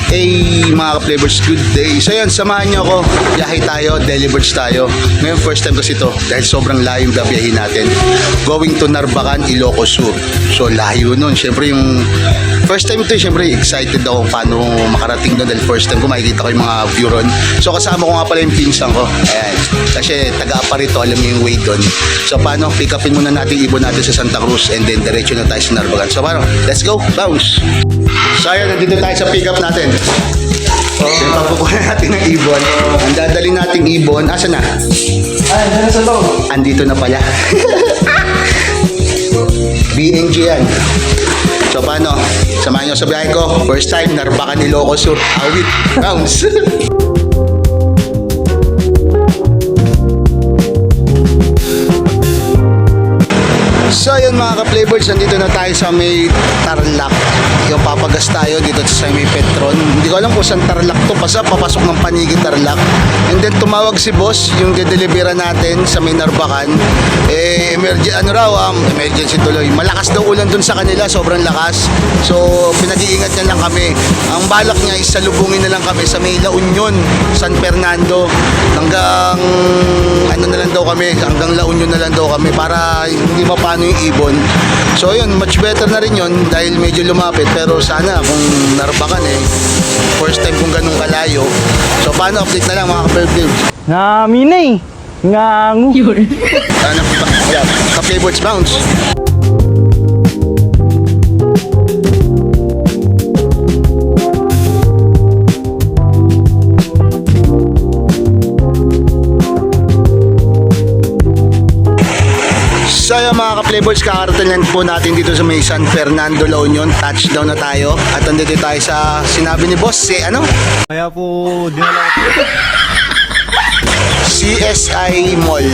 Mga ka-flavors, good day. So yan, samahan nyo ako. Biyahe tayo, delivers tayo. Ngayon, first time kasi ito dahil sobrang layo yung gabiyahin natin. Going to Narbacan, Ilocos Sur. So layo nun. Siyempre yung first time ito, siyempre excited ako paano makarating doon dahil first time ko makikita ko yung mga view ron. So kasama ko nga pala yung pinsan ko. Ayan. Kasi taga-Aparito, alam niyo yung way doon. So paano, pick upin muna natin ibon natin sa Santa Cruz and then diretso na tayo sa Narbacan. So paano, let's go, bounce! So ayan, nandito tayo sa pick up natin. Then papukuha natin ng ibon. Ang dadali nating ibon, asa na? Ay, dyan sa loob. Andito na pala. BNG yan. So paano? Samahan nyo sa biyahe ko. First time, Narbacan, Ilocos Sur. Awit. Bounce. So yun mga ka-flavors, nandito na tayo sa may Tarlac. Yung papagas tayo dito sa may Petron. Hindi ko alam kung saan Tarlac to. Basta papasok ng Panigi Tarlac. And then tumawag si boss, yung de-delivera natin sa may Narbacan. Emergency tuloy. Malakas daw ulan dun sa kanila, sobrang lakas. So pinag-iingat niya lang kami. Ang balak niya is salubungin na lang kami sa may La Union, San Fernando. Hanggang na lang daw kami, hanggang La Union na lang daw kami para hindi mapano yung ibon. So yun, much better na rin yun dahil medyo lumapit, pero sana kung Narbacan first time kung ganun kalayo. So paano, update na lang mga ka-flavors. Naminay. Ngangu. Sana ka-flavors bounce. So yung mga ka-flavors, kakarating lang po natin dito sa may San Fernando, La Union. Touchdown na tayo. At nandito tayo sa sinabi ni boss, ano? Kaya po, dinala ko. CSI Mall.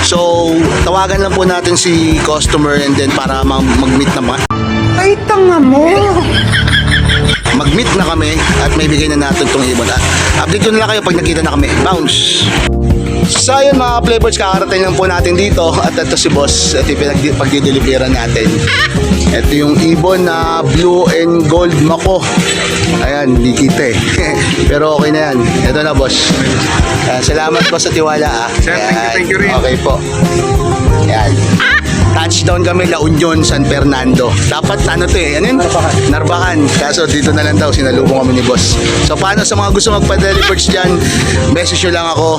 So, tawagan lang po natin si customer and then para mag-meet na Ay, tanga mo. mag-meet na kami at may bigay na natin itong ibon. Update ko na lang kayo pag nakita na kami. Bounce! So yun mga flavors, kakarating lang po natin dito. At ito si boss, ito yung pagdideliveran natin. Ito yung ibon na blue and gold mako. Ayan, hindi kita pero okay na yan. Ito na boss. Salamat po sa tiwala Sir, thank you rin. Okay po. Ayan. Touchdown kami, La Union, San Fernando. Dapat ano to ano yun? Narbacan. Kaso dito na lang daw, sinalubong kami ni boss. So paano sa mga gusto magpa-delivers dyan, message nyo lang ako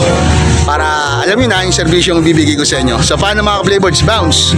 para alam nyo na yung servisyo yung bibigay ko sa inyo. So paano mga flavors, bounce?